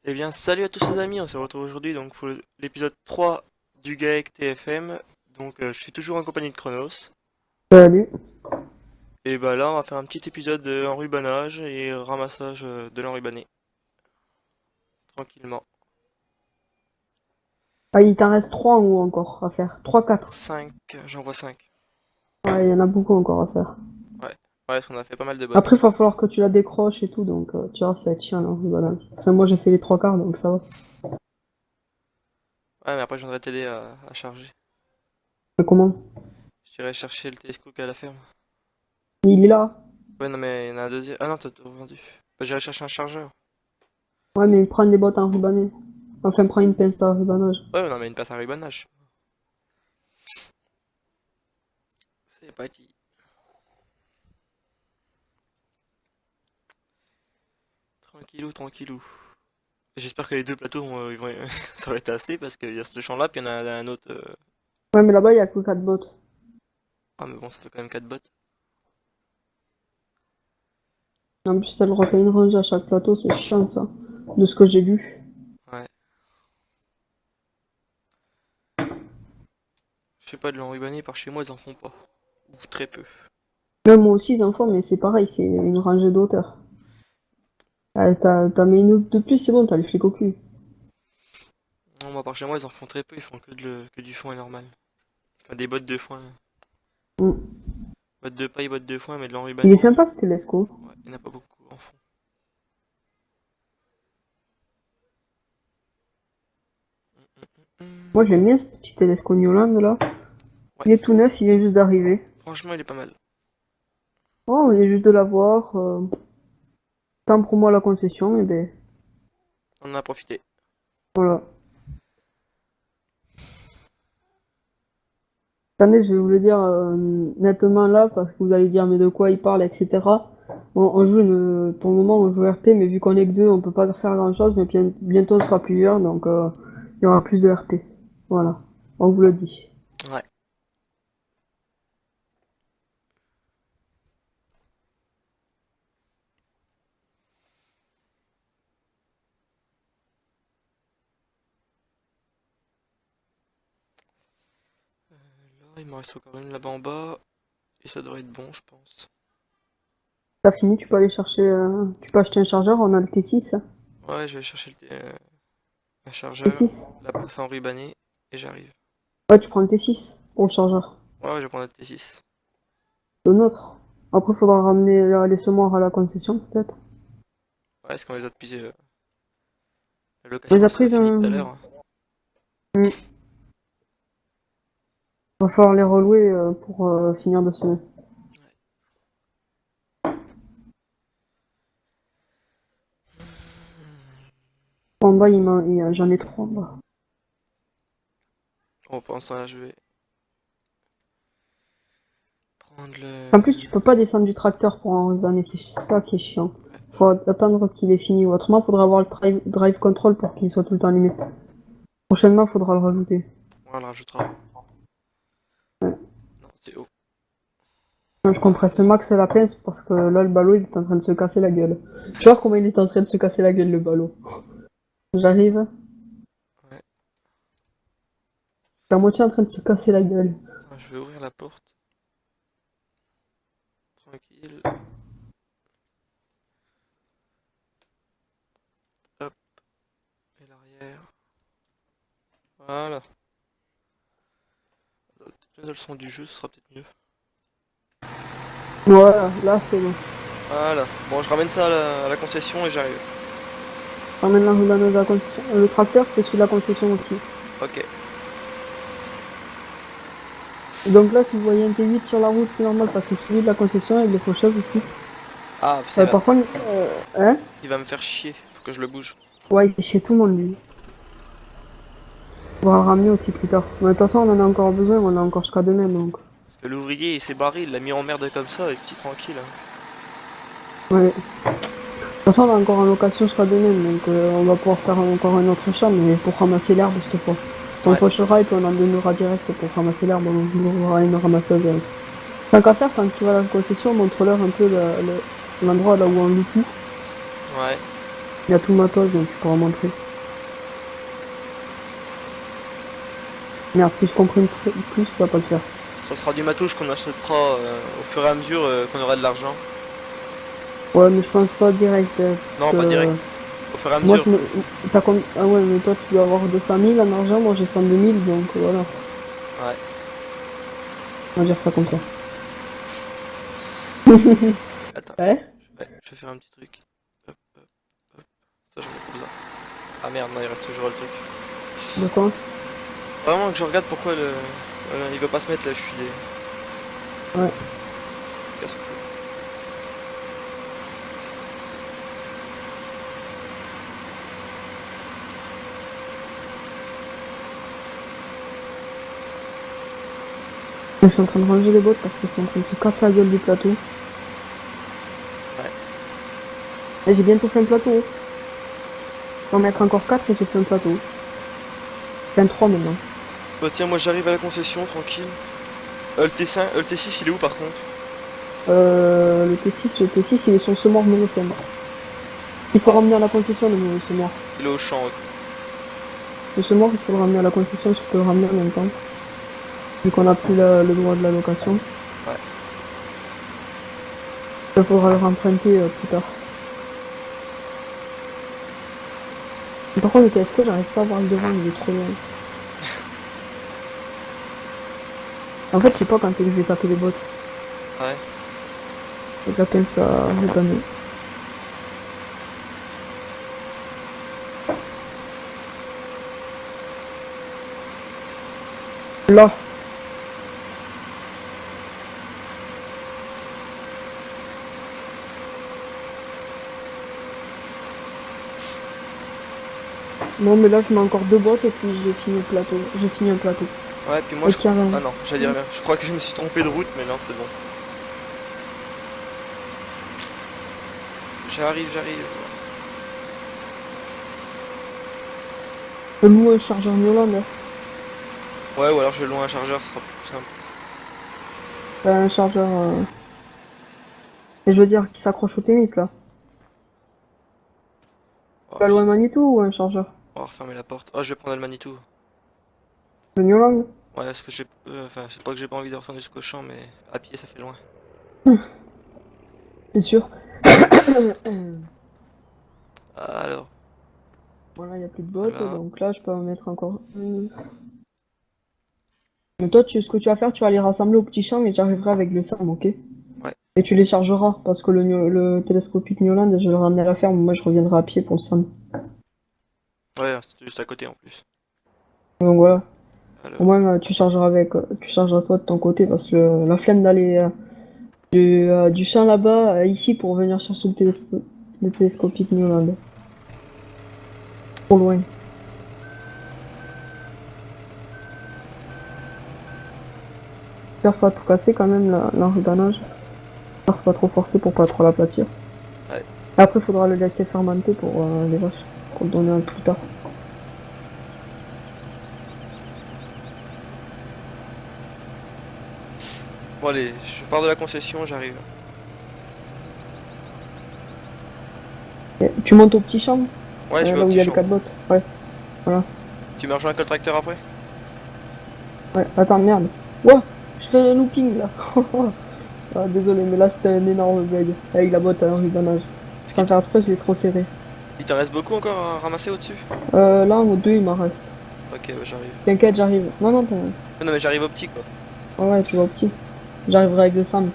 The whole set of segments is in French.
Eh bien, salut à tous les amis, on se retrouve aujourd'hui donc pour l'épisode 3 du GAEC TFM. Donc, je suis toujours en compagnie de Chronos. Salut. Et bah là, on va faire un petit épisode de enrubannage et ramassage de l'enrubanné, tranquillement. Ah, il t'en reste 3 en haut encore à faire. Trois, quatre. 5, j'en vois 5. Ouais, il y en a beaucoup encore à faire. Ouais, ouais, parce qu'on a fait pas mal de bottes. Après, il va falloir que tu la décroches et tout, donc tu vois, ça va être chiant là. Voilà. Enfin, moi j'ai fait les trois quarts, donc ça va. Ouais, mais après, je viendrai t'aider à charger. Mais comment? J'irai chercher le télescope à la ferme. Il est là. Ouais, non, mais il y en a un deuxième. Ah non, t'as tout vendu. Bah, j'irai chercher un chargeur. Ouais, mais prends des bottes en rubané. Enfin, prends une pince à rubanage. Ouais, non, mais une passe à rubannage. C'est parti. Tranquillou, tranquillou. J'espère que les deux plateaux ça va être assez parce qu'il y a ce champ là puis il y en a un autre. Ouais, mais là-bas, il y a que 4 bottes. Ah mais bon ça fait quand même 4 bottes. En plus, elle refait une rangée à chaque plateau, c'est chiant ça. De ce que j'ai lu. Ouais. Je sais pas de l'enrubanné par chez moi ils en font pas. Ou très peu. Même moi aussi, ils en font, mais c'est pareil, c'est une rangée d'auteur. T'as mis une autre de plus, c'est bon, t'as les flics au cul. Non moi par chez moi ils en font très peu, ils font que du foin normal. Enfin des bottes de foin. Mm. Bottes de paille, bottes de foin mais de Il est l'enrubanné. sympa ce Telesco. Ouais, il n'y en a pas beaucoup en fond. Moi Hum, j'aime bien ce petit Telesco Newland là. Ouais, Il est tout neuf, il vient juste d'arriver. franchement il est pas mal. Oh, on vient juste de l'avoir. Tant pour moi la concession, et ben On en a profité. voilà. Attendez, je vais vous le dire nettement là, parce que vous allez dire mais de quoi il parle, etc. On joue pour le moment on joue RP, mais vu qu'on est que deux, on peut pas faire grand chose, mais bientôt on sera plusieurs, donc il y aura plus de RP. Voilà, on vous le dit. Ouais. Là il m'en reste encore une là-bas en bas. Et ça devrait être bon je pense. T'as fini, tu peux aller chercher, tu peux acheter un chargeur, on a le T6. Ouais je vais chercher un chargeur, T6. la pince à enrubanné et j'arrive. Ouais, tu prends le T6 pour le chargeur. Ouais, ouais, je vais prendre notre T6. Le nôtre. Après, il faudra ramener les semoirs à la concession, peut-être. Ouais, est-ce qu'on les a depuis la On les location a ça prises, finit tout à l'heure. va falloir les relouer pour finir de semer. En bas, j'en ai trois en bas. Bon, pendant ce temps-là, je vais prendre En plus, le. tu peux pas descendre du tracteur pour en redonner, c'est ça qui est chiant. Faut attendre qu'il ait fini. Autrement, il faudra avoir le drive control pour qu'il soit tout le temps allumé. Prochainement, il faudra le rajouter. On le rajoutera. Ouais. Non, c'est haut. Je compresse max la pince parce que là, le ballot, il est en train de se casser la gueule. Tu vois comment il est en train de se casser la gueule, le ballot. J'arrive, Ouais. c'est à moitié en train de se casser la gueule. Attends, je vais ouvrir la porte. Tranquille. Hop. Et l'arrière. Voilà. Le son du jeu, ce sera peut-être mieux. Voilà, là, c'est bon. Voilà. Bon, je ramène ça à la concession et j'arrive. Ramène la rubane de la concession. Le tracteur, c'est celui de la concession aussi. Ok. Et donc là, si vous voyez un T8 sur la route, c'est normal parce que c'est celui de la concession et les faucheuses aussi. Ah, ça, Par contre, hein? il va me faire chier. Faut que je le bouge. Ouais, il est chez tout le monde, lui. On va le ramener aussi plus tard. Mais de toute façon, on en a encore besoin, on a encore jusqu'à demain, donc. Parce que l'ouvrier, il s'est barré, il l'a mis en merde comme ça, et petit tranquille. Hein. Ouais. De toute façon, on a encore en location jusqu'à demain, donc on va pouvoir faire encore un autre champ, mais pour ramasser l'herbe cette fois. On Ouais. fauchera et puis on en donnera direct pour ramasser l'herbe, on aura une ramasseuse. Tant qu'à faire, quand tu vas à la concession, montre-leur un peu l'endroit là où on loue tout. Ouais. Il y a tout le matos, donc tu pourras montrer. Merde, si je comprends plus, ça va pas le faire. Ça sera du matos qu'on achètera au fur et à mesure qu'on aura de l'argent. Ouais, mais je pense pas direct, parce Non, pas que direct. Au fur et à moi, mesure. Ah ouais, mais toi, tu dois avoir 200 000 en argent, moi j'ai 102 000, donc voilà, Ouais. on va dire ça comme ça. Attends, Ouais? ouais, je vais faire un petit truc. Hop, hop, hop. Ça, j'en ai pas besoin. Ah merde, non, il reste toujours le truc. De quoi? Vraiment que je regarde pourquoi il veut pas se mettre là, je suis Ouais. casse-couille. Je suis en train de ranger les bottes parce qu'ils sont en train de se casser la gueule du plateau. Ouais. Et j'ai bientôt fait un plateau. Je vais en mettre encore 4 et j'ai fait un plateau. 23 maintenant. Bah tiens, moi j'arrive à la concession, tranquille. Le T5, le T6 il est où par contre? Le T6, il est sur le semoir Monocène. Il faut Ah, ramener à la concession le semoir. il est au champ. Ok. Le semoir, il faut le ramener à la concession si tu peux le ramener en même temps. Vu qu'on n'a plus le droit de la location. Ouais. Il faudra le remprunter plus tard. Par contre, le TSK, j'arrive pas à voir le devant, il est trop loin. En fait, je sais pas quand c'est que je vais taper les bottes. Ouais. Avec la pince à dépanner. Là. Non, mais là, je mets encore 2 bottes et puis j'ai fini le plateau. J'ai fini un plateau. Ouais, puis moi Et je crois. carrément. Ah non, j'allais dire rien. Je crois que je me suis trompé de route, mais non, c'est bon. J'arrive, j'arrive. Je loue un chargeur Newland. Hein. Ouais, ou alors je vais loin un chargeur, ce sera plus simple. Un chargeur. Et je veux dire, qui s'accroche au tennis, là. Oh, Tu as loin un Manitou ou un chargeur? on va refermer la porte. Oh, je vais prendre le Manitou. Le Newland? Ouais, parce que j'ai. Enfin, c'est pas que j'ai pas envie de retourner jusqu'au champ, mais à pied ça fait loin. C'est sûr. Alors, Voilà, il n'y a plus de bottes, voilà. donc là, je peux en mettre encore une. Mais toi, ce que tu vas faire, tu vas les rassembler au petit champ et j'arriverai avec le SAM, ok? Ouais. Et tu les chargeras, parce que le télescopique Newland, je vais le ramener à la ferme, moi je reviendrai à pied pour le SAM. Ouais, c'est juste à côté en plus. Donc voilà. Au Alors, moins, tu chargeras toi de ton côté, parce que la flemme d'aller du champ là-bas, ici, pour venir chercher le télescopique Newland. Trop loin. J'espère pas tout casser quand même, l'enrubanage. J'espère pas trop forcer pour pas trop l'aplatir. ouais. Après, il faudra le laisser fermenter pour les vaches, pour le donner un plus tard. Bon, allez, je pars de la concession, j'arrive. Et tu montes au petit champ, Ouais, je vais au là où il petit y a les champ. 4 bottes. Ouais, voilà. Tu me rejoins avec le tracteur après? Ouais, attends, merde. Ouah, je fais un looping là. Ah, désolé, mais là c'était un énorme bug avec la botte à l'enrubanage. Est-ce Sans qu'il faire exprès, je l'ai trop serré. t'en reste beaucoup encore à ramasser au-dessus? Là, en 2, il m'en reste. Ok, ouais, j'arrive. T'inquiète, j'arrive. Non, non, t'inquiète. Non, mais j'arrive au petit quoi. Ouais, ouais, tu vois, au petit. J'arriverai avec le Sam.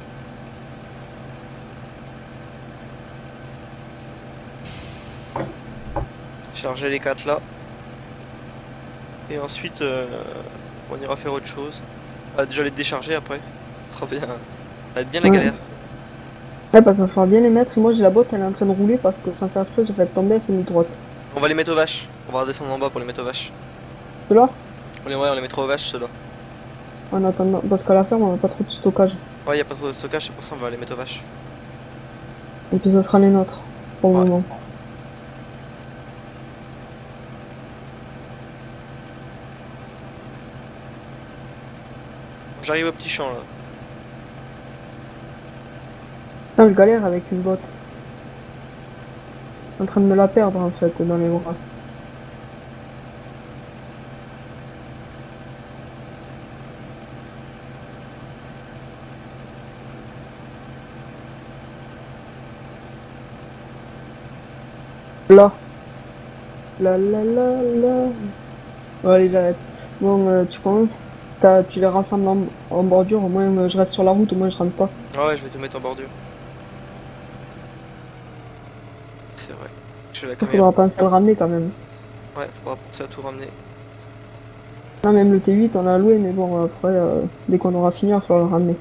Charger les 4 là. Et ensuite, on ira faire autre chose. Ah, déjà les décharger après. Ça sera bien. Ça va être bien la Ouais. galère. Ouais, parce qu'il va falloir bien les mettre. Et moi, j'ai la botte, elle est en train de rouler parce que sans faire exprès, j'ai fait tomber, elle s'est mise droite. On va les mettre aux vaches. On va redescendre en bas pour les mettre aux vaches. Cela, Ouais, on les mettra aux vaches ceux-là. en attendant, parce qu'à la ferme, on n'a pas trop de stockage. Ouais, y a pas trop de stockage, c'est pour ça on va les mettre aux vaches. Et puis, ça sera les nôtres, pour le Ouais. moment. J'arrive au petit champ là. Putain, je galère avec une botte. en train de me la perdre en fait dans les bras. Là. La la la la. Bon, allez, j'arrête. Bon, tu commences. Tu les rassembles en bordure, au moins je reste sur la route, au moins je rentre pas. Ah ouais, je vais te mettre en bordure. C'est vrai. Je la Il caméra. faudra penser à le ramener quand même. Ouais, faudra penser à tout ramener. Là, même le T8, on l'a loué, mais bon, après, dès qu'on aura fini, il va falloir le ramener.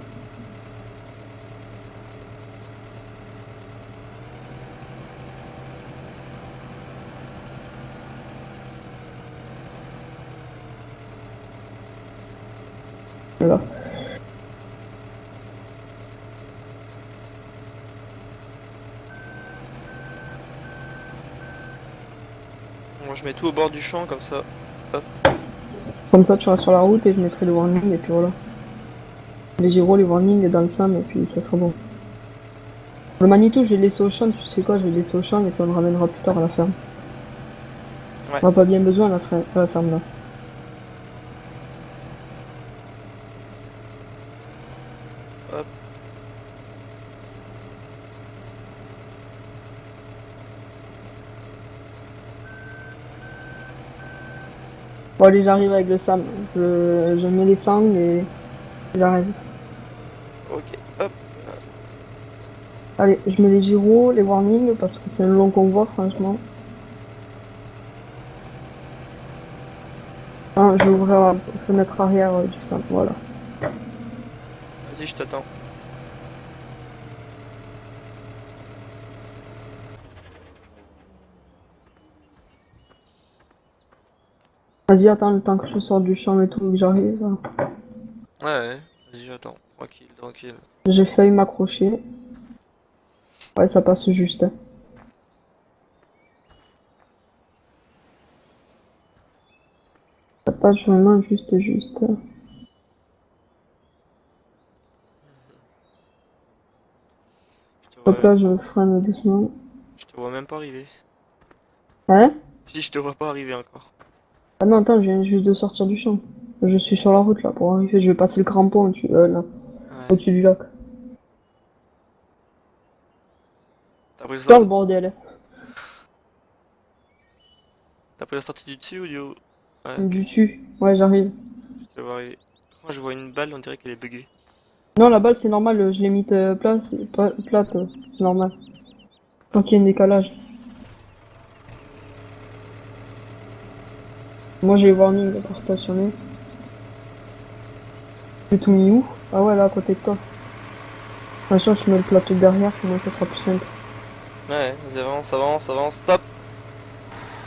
Voilà. Moi, je mets tout au bord du champ, comme ça. Hop. Comme ça, tu restes sur la route et je mettrai le warning, et puis voilà. Les gyros, les warnings dans le SAM, et puis ça sera bon. Le Manitou, je l'ai laissé au champ, tu sais quoi, je l'ai laissé au champ, et puis on le ramènera plus tard à la ferme. Ouais. On n'a pas bien besoin à la ferme là. Hop. Bon, allez, j'arrive avec le SAM. Je mets les sangles et j'arrive. Ok. Hop. Allez, je mets les gyros, les warnings, parce que c'est un long convoi, franchement. Ah, je vais ouvrir la fenêtre arrière du SAM, voilà. Vas-y, je t'attends. Vas-y, attends le temps que je sors du champ et tout, que j'arrive. Ouais, ouais. Vas-y, j'attends. Tranquille, tranquille. J'ai failli m'accrocher. Ouais, ça passe juste. Ça passe vraiment juste. Je te Hop vois, là, je freine doucement. je te vois même pas arriver. Hein? Je dis, je te vois pas arriver encore. Ah non, attends, je viens juste de sortir du champ. Je suis sur la route là pour arriver. Je vais passer le crampon là, Ouais. au-dessus du lac. T'as pris Dans le bordel. T'as pris la sortie du dessus ou du haut? Ouais, Du dessus. Ouais, j'arrive. je te vois arriver. Quand je vois une balle, on dirait qu'elle est buggée. Non, la balle, c'est normal. Je l'ai mise plate. C'est normal. Tant qu'il y a un décalage. Moi, j'ai les warnings pour stationner. J'ai tout mis où? Ah ouais, là, à côté de toi. Attention, je mets le plateau derrière, pour moi, ça sera plus simple. Ouais, vas-y, avance, avance, avance. Stop!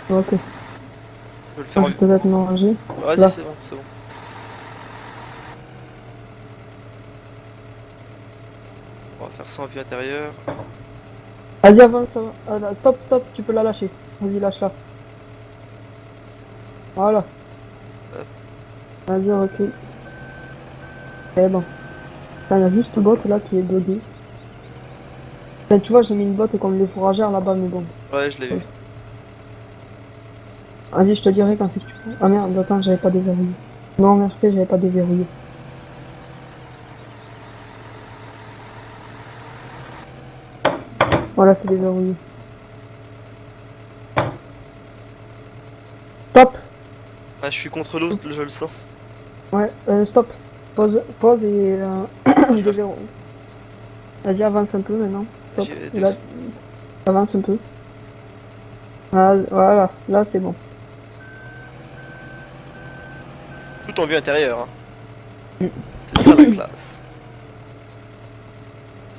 Ok. Je vais le faire Moi, en je vue. peux peut-être m'arranger. Vas-y, Là. c'est bon, c'est bon. On va faire ça en vue intérieure. Vas-y, avance, ça va. Ah, là, stop, tu peux la lâcher. Vas-y, lâche-la. Voilà. Hop. Vas-y, recule. C'est bon. Il y a juste bot là qui est bugué. Enfin, tu vois, j'ai mis une botte comme les fourragères là-bas, mais bon. Ouais, je l'ai vu. Vas-y, je te dirai quand c'est que tu fais. Ah merde, attends, j'avais pas déverrouillé. Non, en RP, j'avais pas déverrouillé. Voilà, c'est déverrouillé. Stop! Ah, je suis contre l'eau, je le sens. Ouais, stop. Pause et Ah, je vais... déverrouille. Vas-y, avance un peu maintenant. Stop. J'y vais Et là, douce. avance un peu. Ah, voilà, là c'est bon. Tout en vue intérieure, hein. Mm. C'est ça la classe.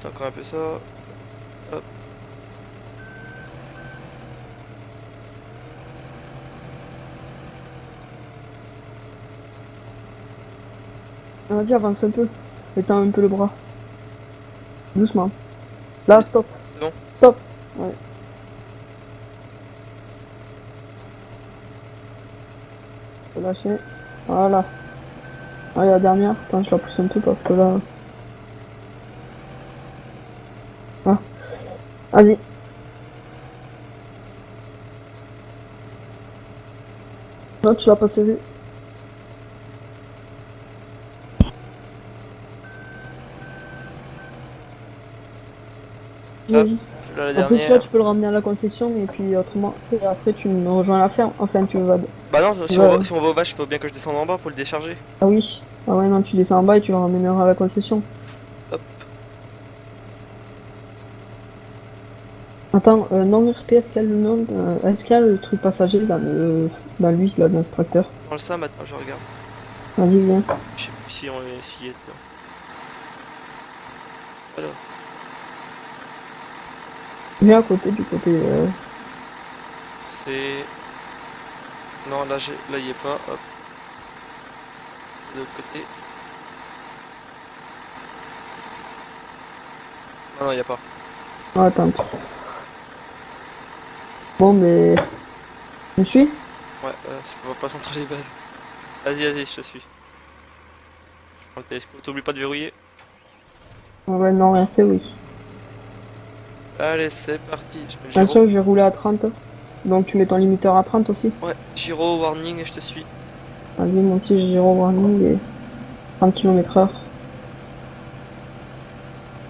C'est encore un peu ça. Hop. Vas-y, avance un peu. Étends un peu le bras. Doucement. Là, stop. C'est bon? Stop. Ouais. Faut lâcher. Voilà. Allez, la dernière. Attends, je la pousse un peu parce que là. Ah. Vas-y. Non, tu l'as pas sauvé. Hop, Vas-y. là la Après, celui-là, dernière. tu peux le ramener à la concession et puis autrement, et après, tu me rejoins à la ferme. Enfin, tu vas. Bah non, va- si on va aux vaches, il faut bien que je descende en bas pour le décharger. Ah oui. Ah ouais, non, tu descends en bas et tu le ramèneras à la concession. Hop. Attends, non RP, est-ce qu'il y a le nom est-ce qu'il y a le truc passager dans lui, là, dans ce tracteur? Dans le ça maintenant, je regarde. Vas-y, viens. Je sais plus si on est s'il y est dedans. Alors, Viens à côté, du côté. c'est. Non, là, là, il est pas. Hop. De l'autre côté. Non, non, il y a pas. Ah, tant pis. Bon, mais. Tu me suis? Ouais, on va passer entre les balles. Vas-y, vas-y, je te suis. Je prends le télescope. T'oublies pas de verrouiller. Ah ouais, non RP, oui. Allez, c'est parti. Je mets le gyro. Attention, je vais rouler à 30. Donc, tu mets ton limiteur à 30 aussi. Ouais, gyro, warning, et je te suis. Vas-y, moi aussi, j'ai zéro warning et 30 km/h.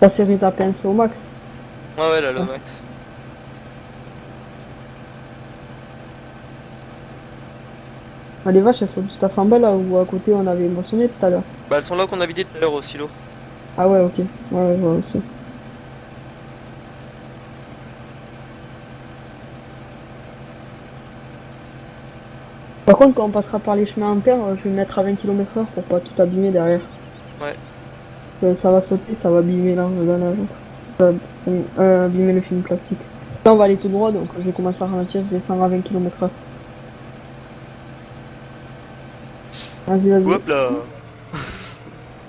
La série ta pince au max. Ouais, ouais, là, le Ouais. max. Ah, les vaches, elles sont tout à fait en bas là où à côté on avait moissonné tout à l'heure. Bah, elles sont là qu'on a vidé tout à l'heure au silo. Ah ouais, ok. Ouais, je vois aussi. Par contre, quand on passera par les chemins en terre, je vais me mettre à 20 km/h pour pas tout abîmer derrière. Ouais. Ça va sauter, ça va abîmer l'engrenage. Ça va abîmer le film plastique. Là, on va aller tout droit, donc je vais commencer à ralentir, je descends à 20 km/h. Vas-y, vas-y. Hop là.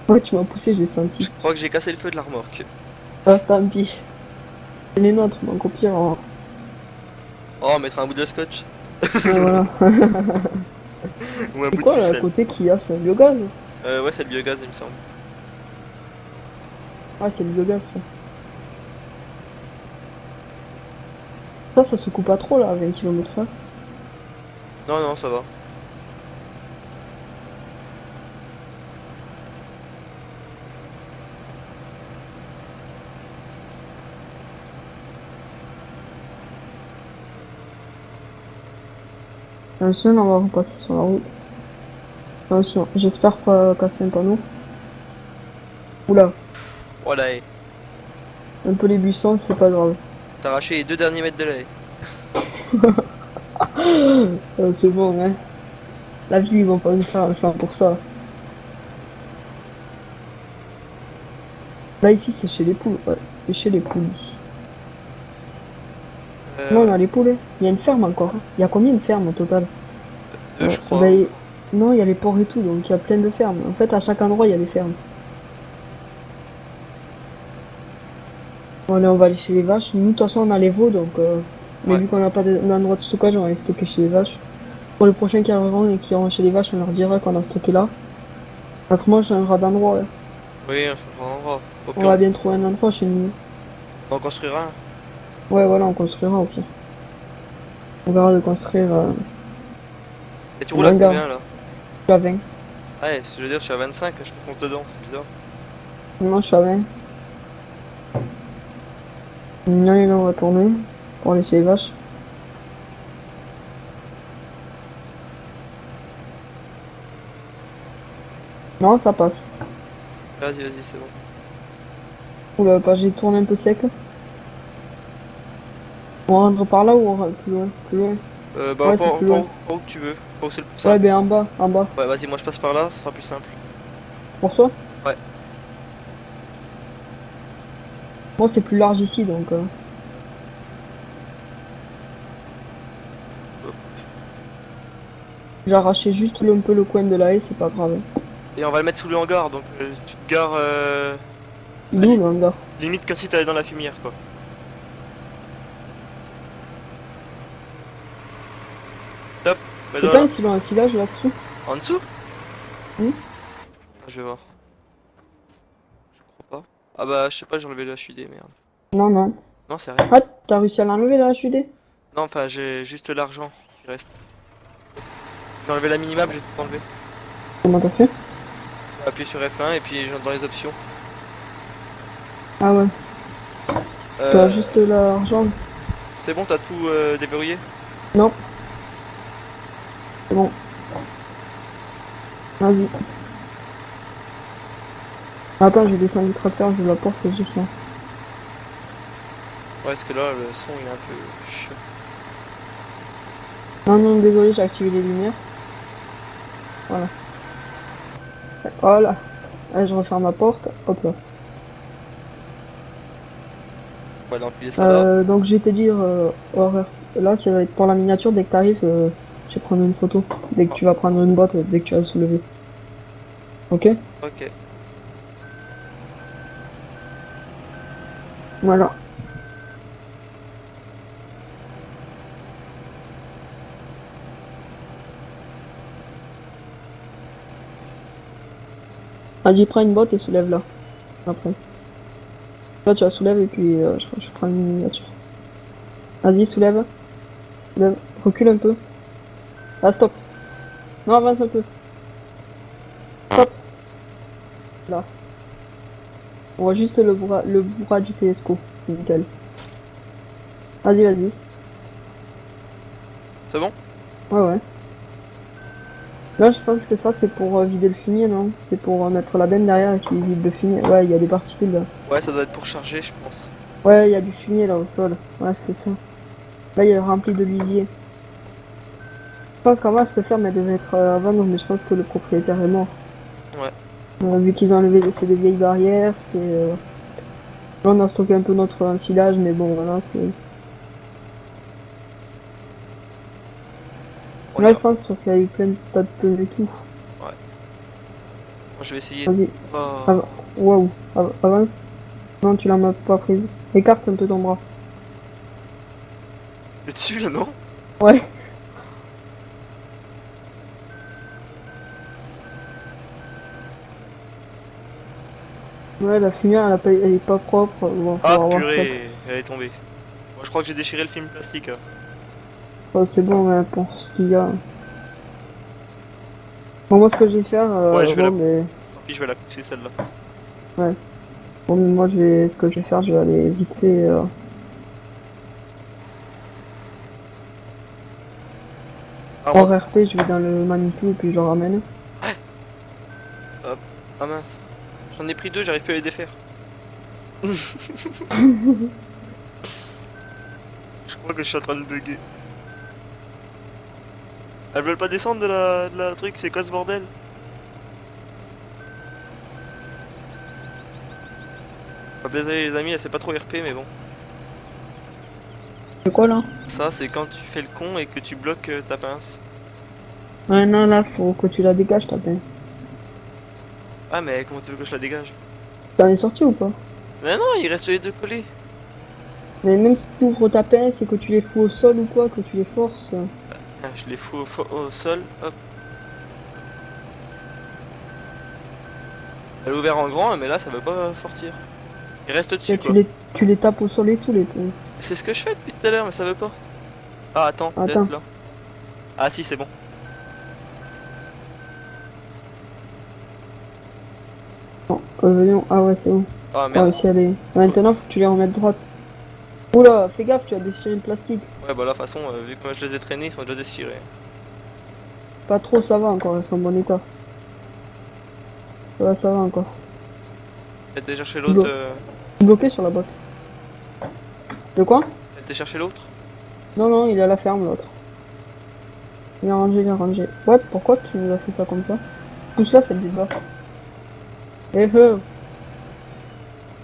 Ouais, tu m'as poussé, j'ai Je senti. crois que j'ai cassé le feu de la remorque. Ah, tant pis. C'est les nôtres, donc au pire, Oh, on mettra un bout de scotch. ouais, voilà. Ou un C'est bout de quoi là à ficelle. côté qu'il y a? C'est un biogaz? Ouais, c'est le biogaz, il me semble. Ah, c'est le biogaz ça. Ça se coupe pas trop là, à 20 km/h. Non, non, ça va. Attention, on va repasser sur la route. Attention, j'espère pas casser un panneau. Oula, Voilà, et un peu les buissons, c'est pas grave. t'as arraché les 2 derniers mètres de la haie. C'est bon, hein. La vie, ils vont pas nous faire un flanc pour ça. Là, ici, c'est chez les poules. Ouais, c'est chez les poules ici. Non, on Ouais. a les poules. Hein. Il y a une ferme encore. Hein. Il y a combien de fermes au total? Deux, je crois. Ben, non, il y a les ports et tout, donc il y a plein de fermes. En fait, à chaque endroit, il y a des fermes. Bon, allez, on va aller chez les vaches. Nous, de toute façon, on a les veaux, donc. Mais Ouais. vu qu'on n'a pas d'endroit de stockage, on va les stocker chez les vaches. Pour les prochains qui arriveront et qui iront chez les vaches, on leur dira qu'on a stocké là. Autrement, j'ai un rat d'endroit. Ouais. Oui, on se reprendra. Au On pire, va bien trouver un endroit chez nous. on en construira un. Ouais, voilà, on construira au pire. On verra de construire Et tu un roules à hangar. combien là? Je suis à 20. Ouais, je veux dire, je suis à 25, je te fonce dedans, c'est bizarre. Non, je suis à 20. Allez, là, on va tourner pour aller chez les vaches. Non, ça passe. Vas-y, vas-y, c'est bon. Oula, bah, j'ai tourné un peu sec. On rentre par là ou on rentre plus loin? Plus loin. Bah, Ouais, c'est plus loin. par où que tu veux. Par où c'est le plus Ouais, simple. ben en bas, en bas. Ouais, vas-y, moi je passe par là, ce sera plus simple. Pour toi? Ouais. Moi, c'est plus large ici, donc. Hop. J'ai arraché juste un peu le coin de la haie, c'est pas grave. Et on va le mettre sous le hangar, donc tu te gares Il est où le hangar? limite comme si t'allais dans la fumière, quoi. Top. Bah, C'est pas voilà. un silo, un silage là-dessous? En dessous? Hmm. Je vais voir. Je crois pas. Ah bah, je sais pas, j'ai enlevé le HUD, merde. Non, non. Non, c'est rien. Ah, t'as réussi à l'enlever la HUD? Non, enfin, j'ai juste l'argent qui reste. J'ai enlevé la minimap, j'ai tout enlevé. Comment t'as fait? Appuyer sur F1 et puis dans les options. Ah ouais, tu as Euh, juste l'argent. c'est bon, t'as tout déverrouillé? Non, c'est bon. Vas-y. Attends, j'ai descendu le tracteur, je la porte et je sens. Ouais, parce que là, le son il est un peu chiant. Non, non, désolé, j'ai activé les lumières. Voilà. Voilà. Allez, je referme ma porte. Hop là. On va aller empiler ça là. Donc, je vais te dire, horaire. Là, ça va être pour la miniature. Dès que t'arrives, je vais prendre une photo. Dès que Ah, tu vas prendre une boîte, dès que tu vas soulever. Ok? ok. Voilà. Vas-y, prends une boîte et soulève là. Après. Là, tu la soulèves et puis je prends une miniature. Vas-y, soulève. Soulève. Recule un peu. Ah, stop. Non, avance un peu. Stop. Là. On voit juste le bras du TSCO. C'est nickel. Vas-y, vas-y. C'est bon? Ouais, ouais. Là, je pense que ça, c'est pour vider le fumier, non? C'est pour mettre la benne derrière et qui vide le fumier. Ouais, il y a des particules là. Ouais, ça doit être pour charger, je pense. Ouais, il y a du fumier là au sol. Ouais, c'est ça. Là, il est rempli de lisier. Je pense qu'en vrai, cette ferme, elle devait être à vendre, mais je pense que le propriétaire est mort. Ouais. Vu qu'ils ont enlevé, c'est des vieilles barrières, c'est... Là, on a stocké un peu notre ensilage, mais bon, voilà, c'est... On Là, je ira. pense parce qu'il y a eu plein de tas de pneus et tout. Ouais. Moi, je vais essayer. Vas-y, Oh. waouh, avance. Non, tu l'as même pas prise. Écarte un peu ton bras. T'es dessus là, non? Ouais. Ouais, la fumée, elle est pas propre. Bon, faut Ah, avoir ça. purée, elle est tombée. Moi, je crois que j'ai déchiré le film plastique. Oh, c'est bon, ouais, pour ce qu'il y a. Bon, moi, ce que je vais faire, Ouais, je vais la... bon, mais... Tant pis, je vais la pousser celle-là. Ouais. Bon, mais moi, ce que je vais faire, je vais aller vite fait... Ah, hors moi. RP, je vais dans le Manitou et puis je le ramène. Hop. Ah mince. J'en ai pris deux, j'arrive plus à les défaire. Je crois que je suis en train de bugger. Elles veulent pas descendre de la truc, c'est quoi ce bordel? Ah, désolé les amis, elle sait pas trop RP mais bon. C'est quoi, là? Ça c'est quand tu fais le con et que tu bloques ta pince. Ouais, non, là, faut que tu la dégages, ta peine. Ah mais comment tu veux que je la dégage? T'en es sorti ou pas? Mais non, il reste les deux collés. Mais même si tu ouvres ta pince et que tu les fous au sol ou quoi, que tu les forces... Tiens, je les fous au sol, hop. Elle est ouverte en grand mais là ça veut pas sortir. Il reste dessus et quoi. tu les tapes au sol et tout, les pinces. C'est ce que je fais depuis tout à l'heure mais ça veut pas. Ah attends, peut-être Attends. là. Ah si c'est bon. Bon, voyons. Ah ouais, c'est bon. Ah T'as merde. réussi à les... Maintenant, faut que tu les remettes droite. Oula, fais gaffe, tu as déchiré le plastique. Ouais bah là de toute façon vu que moi je les ai traînés ils sont déjà déchirés. Pas trop, ça va encore, elles sont en bon état. Ça va encore. T'as été chercher l'autre Bloqué sur la boîte. De quoi? T'as été chercher l'autre? Non, non, il est à la ferme, l'autre. Il est rangé, il est rangé. Ouais, pourquoi tu nous as fait ça comme ça? Pousse là, c'est le débat. Eh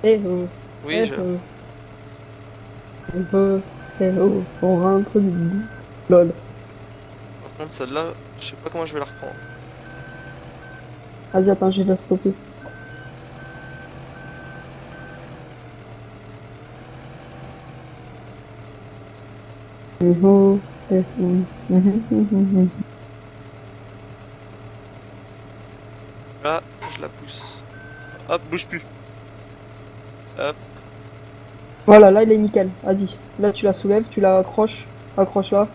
eh Oui eh je... on rentre du bout. Lol. Par contre celle-là, je sais pas comment je vais la reprendre. Vas-y, attends, je vais la stopper. Oh, Là, je la pousse. Hop, bouge plus. Hop. Voilà, là, il est nickel. Vas-y. Là, tu la soulèves, tu la accroches. Accroche là.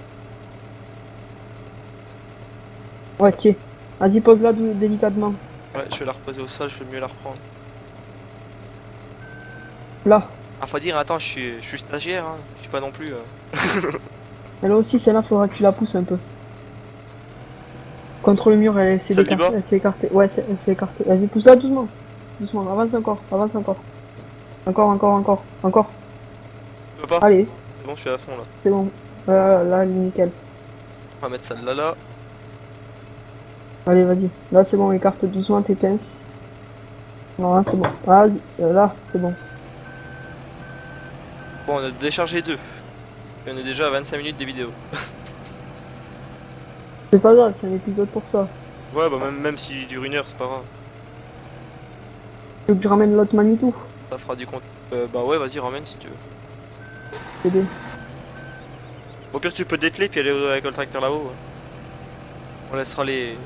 Ouais, tiens. Vas-y, pose-la délicatement. Ouais, je vais la reposer au sol, je vais mieux la reprendre. Là. Ah, faut dire, attends, je suis stagiaire, hein. Je suis pas non plus. Et là aussi, celle-là, faudra que tu la pousses un peu. Contre le mur, elle s'est Celle du écartée. bas? Elle s'est écartée. Ouais, elle s'est écartée. Vas-y, pousse-la doucement. Doucement, avance encore, avance encore. Encore, encore, encore, encore. Tu veux pas? Allez, C'est bon, je suis à fond là. c'est bon. Là, nickel. On va mettre celle-là là. Allez, vas-y. Là, c'est bon, écarte doucement tes pinces. Non, là, c'est bon. Vas-y, là, c'est bon. Bon, on a déchargé deux. Et on est déjà à 25 minutes des vidéos. C'est pas grave, c'est un épisode pour ça. Ouais, bah même s'il dure une heure, c'est pas grave. Tu veux que je ramène l'autre Manitou? Ça fera du compte. Bah ouais, vas-y, ramène si tu veux. C'est bien. Au pire, tu peux dételer puis aller avec le tracteur là-haut. Ouais. On laissera les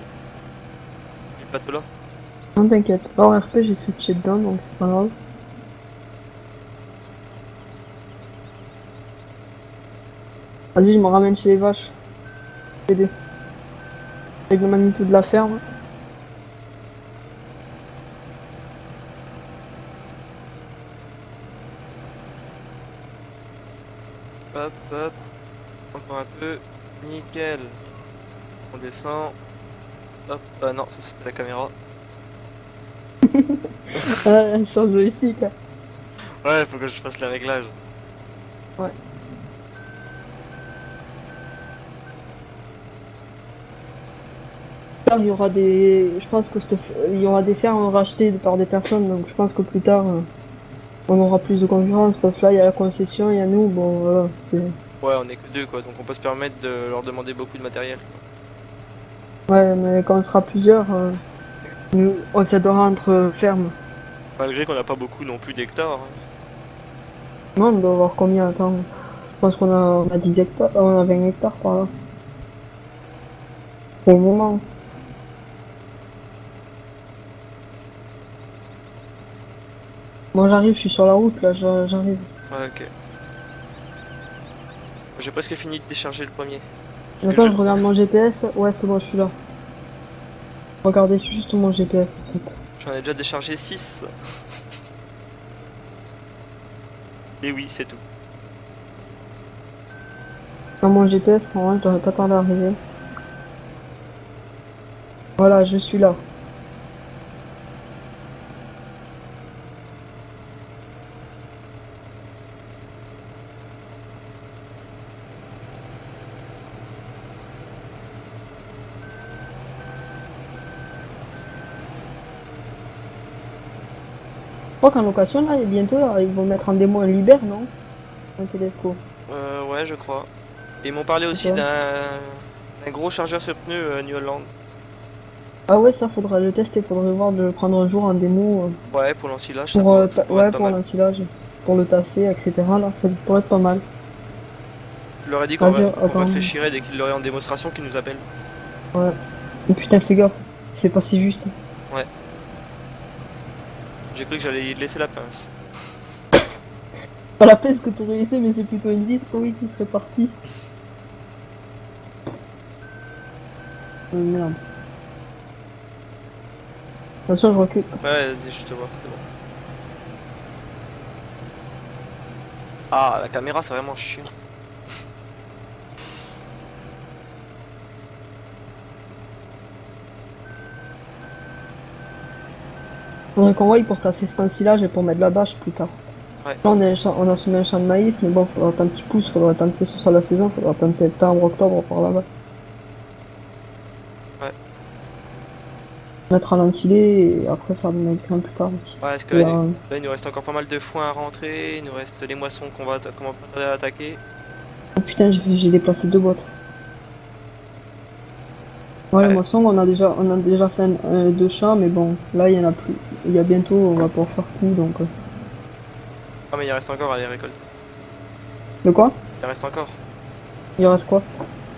plateaux là. Non, t'inquiète. Hors RP, j'ai switché dedans, donc c'est pas grave. Vas-y, je me ramène chez les vaches. Aider. Avec le Manitou de la ferme. Hop, hop. Encore un peu. Nickel. On descend. Hop. Ah non, ça c'était la caméra. Ah, sur le joystick, là. Ouais, faut que je fasse les réglages. Ouais. Il y aura des. Je pense que il y aura des fermes rachetées par des personnes, donc je pense que plus tard, on aura plus de concurrence parce que là, il y a la concession, il y a nous, bon, voilà, c'est. Ouais, on est que deux quoi, donc on peut se permettre de leur demander beaucoup de matériel. Ouais, mais quand on sera plusieurs, on s'aidera entre fermes. Malgré qu'on n'a pas beaucoup non plus d'hectares. Hein. Non, on doit avoir combien? Attends, je pense qu'on a 10 hectares, on a 20 hectares par là. Pour le moment. Moi j'arrive, je suis sur la route là, j'arrive. Ouais, ok. J'ai presque fini de décharger le premier. Attends, je regarde mon GPS. Ouais, c'est bon, je suis là. Regardez juste mon GPS en fait. J'en ai déjà déchargé 6. Et oui, c'est tout. Dans mon GPS, pour moi, je devrais pas tarder à arriver. Voilà, je suis là. Je crois qu'en location, là, et bientôt, là, ils vont mettre en démo un Liber, non? Un Tedesco. Ouais, je crois. Et ils m'ont parlé aussi D'accord. d'un gros chargeur sur pneu New Holland. Ah ouais, ça, faudra le tester, faudrait voir de le prendre un jour en démo. Ouais, pour l'ensilage, Pour, ça pourrait ouais, être pas pour mal. l'ensilage, pour le tasser, etc. Là, ça pourrait être pas mal. Je leur ai dit Vas-y, qu'on attends. réfléchirait dès qu'ils l'auraient en démonstration qu'ils nous appellent. Ouais. Mais putain, fais gaffe. C'est pas si juste. Ouais. J'ai cru que j'allais laisser la pince. Pas la pince que t'aurais laissé, mais c'est plutôt une vitre, oui, qui serait partie. Oh, merde. Attention, je recule. Ouais, vas-y, je te vois, c'est bon. Ah, la caméra, c'est vraiment chiant. Faudrait qu'on voie pour tasser cet ensilage et pour mettre la bâche plus tard. Ouais. Là, on a semé un champ de maïs, mais bon, faudra attendre qu'il pousse, faudra attendre que ce soit la saison, faudra attendre septembre, octobre par là-bas. Ouais. Mettre à l'ensilé et après faire du maïs grain plus tard aussi. Ouais, parce que Et, là, il nous reste encore pas mal de foin à rentrer, il nous reste les moissons qu'on va pas attaquer. oh putain, j'ai déplacé 2 boîtes. Ouais, les moissons, on a déjà fait 2 champs, mais bon, là, il y en a plus. Il y a bientôt, on va pouvoir faire tout, donc... Ah, mais il reste encore à les récolter. De quoi? Il reste encore. Il reste quoi?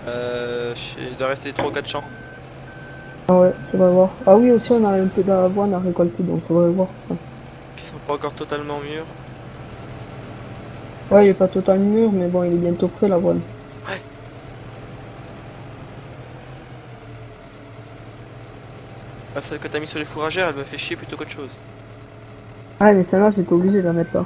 Il doit rester 3 ou 4 champs. Ah ouais, faudrait voir. Ah oui, aussi, on a un peu d'avoine à récolter, donc faudrait voir ça. Qui sont pas encore totalement mûrs. Ouais, il est pas totalement mûr, mais bon, il est bientôt prêt, l'avoine. Ouais. Ah, celle que t'as mis sur les fourragères, elle me fait chier plutôt qu'autre chose. Ah, mais celle-là, j'étais obligé de la mettre là.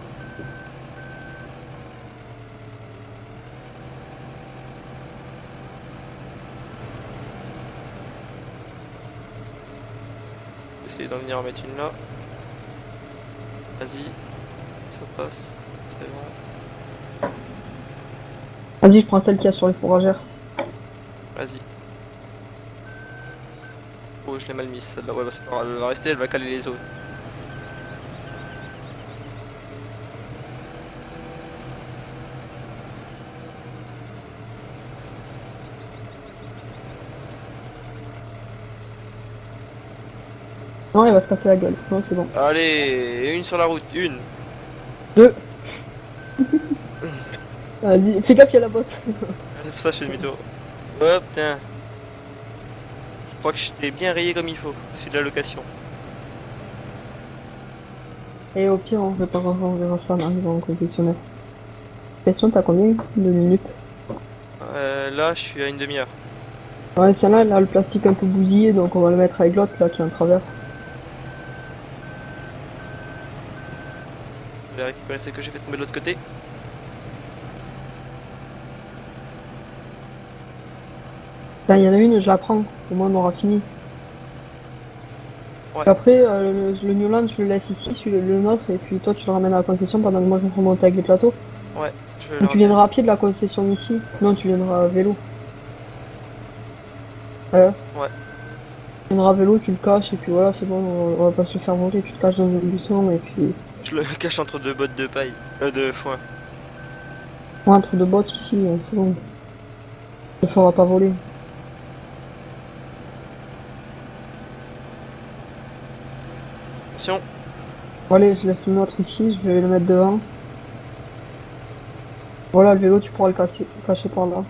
Essayer d'en venir en mettre une là. Vas-y, ça passe. C'est bon. Vas-y, je prends celle qu'il y a sur les fourragères. Vas-y. Oh, je l'ai mal mise celle-là. Ouais, bah c'est pas grave. Elle va rester, elle va caler les autres. Non, il va se casser la gueule. Non, c'est bon. Allez, une sur la route. Une. Deux. Vas-y, fais gaffe, il y a la botte. C'est pour ça que je fais demi-tour. Hop, tiens. Je crois que je t'ai bien rayé comme il faut. Celui de la location. Et au pire, on verra ça en arrivant au concessionnaire. Question, t'as combien de minutes? Là, je suis à une demi-heure. Ouais, celle-là, elle a le plastique un peu bousillé, donc on va le mettre avec l'autre là qui est en travers. Je vais récupérer celle que j'ai fait tomber de l'autre côté. Là, il y en a une, je la prends. Au moins, on aura fini. Ouais, Après, le Newland, je le laisse ici, le nôtre, et puis toi, tu le ramènes à la concession pendant que moi, je me remonte avec les plateaux. ouais, je vais le Ou tu ramener. viendras à pied de la concession ici. Non, tu viendras à vélo. Ouais, Tu viendras à vélo, tu le caches, et puis voilà, c'est bon, on va pas se le faire voler. Tu te caches dans une buisson, et puis... je le cache entre deux bottes de paille. De foin. Ouais, entre deux bottes ici, c'est bon. Il ne fera pas voler. Attention. Bon, allez, je laisse le nôtre ici, je vais le mettre devant. Voilà, le vélo, tu pourras le cacher par là.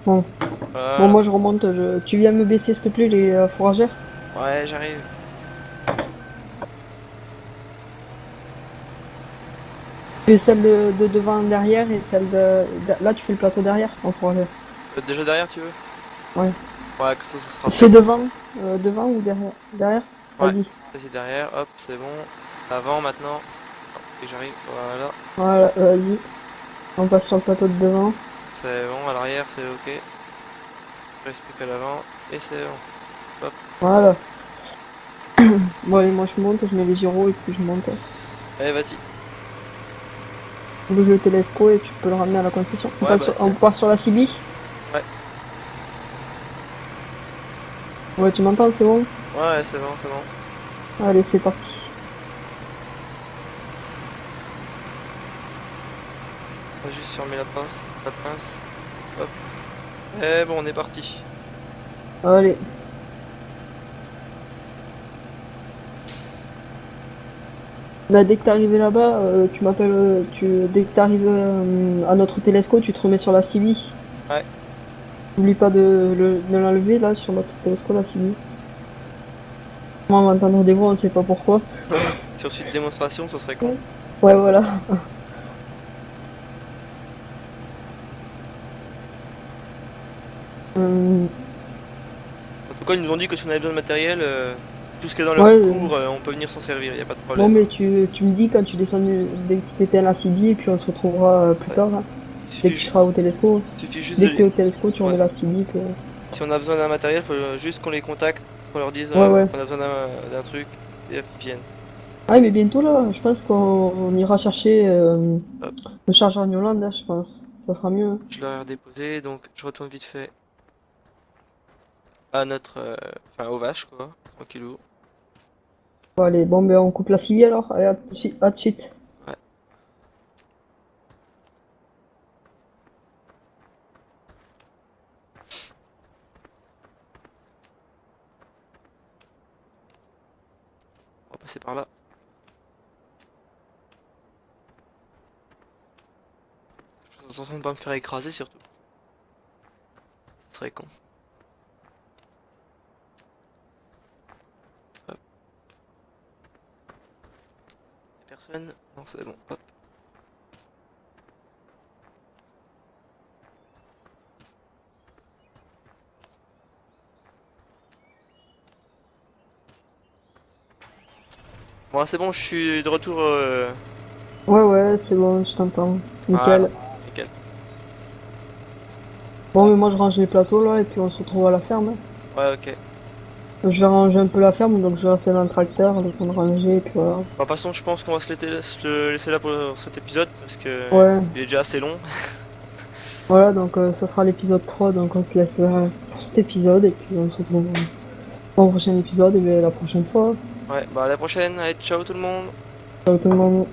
Bon, bon Voilà. moi je remonte. Tu viens me baisser, s'il te plaît, les fourragères? Ouais, j'arrive. Tu fais celle de devant derrière et celle Là, tu fais le plateau derrière en fourragère. Déjà derrière, tu veux? Ouais. Ouais, que ça sera Tu fais fait. devant ou derrière? Derrière? Ouais, Vas-y. ça c'est derrière. Hop, c'est bon. Avant maintenant. Et j'arrive. Voilà. Voilà, vas-y. On passe sur le plateau de devant. C'est bon. À l'arrière, c'est ok. Je reste plus qu'à l'avant. Et c'est bon. Hop. Voilà. Bon, allez, moi je monte, je mets les gyros et puis je monte. Allez, vas-y. Je bouge le télesco et tu peux le ramener à la concession. Ouais, bah On tiens. part sur la CB. Ouais. Ouais, tu m'entends, c'est bon? Ouais, c'est bon, c'est bon. Allez, c'est parti. On va juste fermer la pince. La pince. Hop. Et bon, on est parti. Allez. Là, dès que t'es arrivé là-bas, tu m'appelles. Dès que t'arrives à notre télesco, tu te remets sur la CB. Ouais. N'oublie pas de l'enlever là sur notre télesco, la CB. Moi, on va entendre des voix, on sait pas pourquoi. Sur suite démonstration, ça serait con. Ouais, ouais, voilà. Euh, En tout cas, ils nous ont dit que si on avait besoin de matériel, tout ce qui est dans ouais, leur cours, on peut venir s'en servir, y a pas de bon, problème. mais tu me dis quand tu descends dès que tu étais à la CB et puis on se retrouvera plus Ouais. tard, hein. Il Dès suffit, que tu seras au télesco. suffit juste de Dès que les... t'es au télesco, tu Ouais. remets la CB. Si on a besoin d'un matériel, faut juste qu'on les contacte, qu'on leur dise Ouais, ouais. qu'on a besoin d'un truc, et hop, ils viennent. Ah, mais bientôt là, je pense qu'on ira chercher Hop, le chargeur Newland, là, je pense. Ça sera mieux, hein. je l'ai redéposé, donc je retourne vite fait à notre... Enfin, aux vaches, quoi, tranquillou. Bon, allez, bon, ben on coupe la CB alors. Allez, à tout de suite. Ouais. On va passer par là. Je fais attention de pas me faire écraser, surtout. Ça serait con. Hop. Y'a personne? Non, c'est bon, hop. Bon, c'est bon, je suis de retour. Ouais, c'est bon, je t'entends. Voilà, Nickel. nickel. Bon, mais moi je range les plateaux là et puis on se retrouve à la ferme. Ouais, ok. Je vais ranger un peu la ferme, donc je vais rester dans le tracteur, le temps de ranger, et puis voilà. Bon, de toute façon, je pense qu'on va se laisser là pour cet épisode parce que Ouais, il est déjà assez long. voilà, donc ça sera l'épisode 3, donc on se laisse là pour cet épisode, et puis on se retrouve au prochain épisode, et bien la prochaine fois. Ouais, bah à la prochaine, allez, ciao tout le monde. Ciao tout le monde.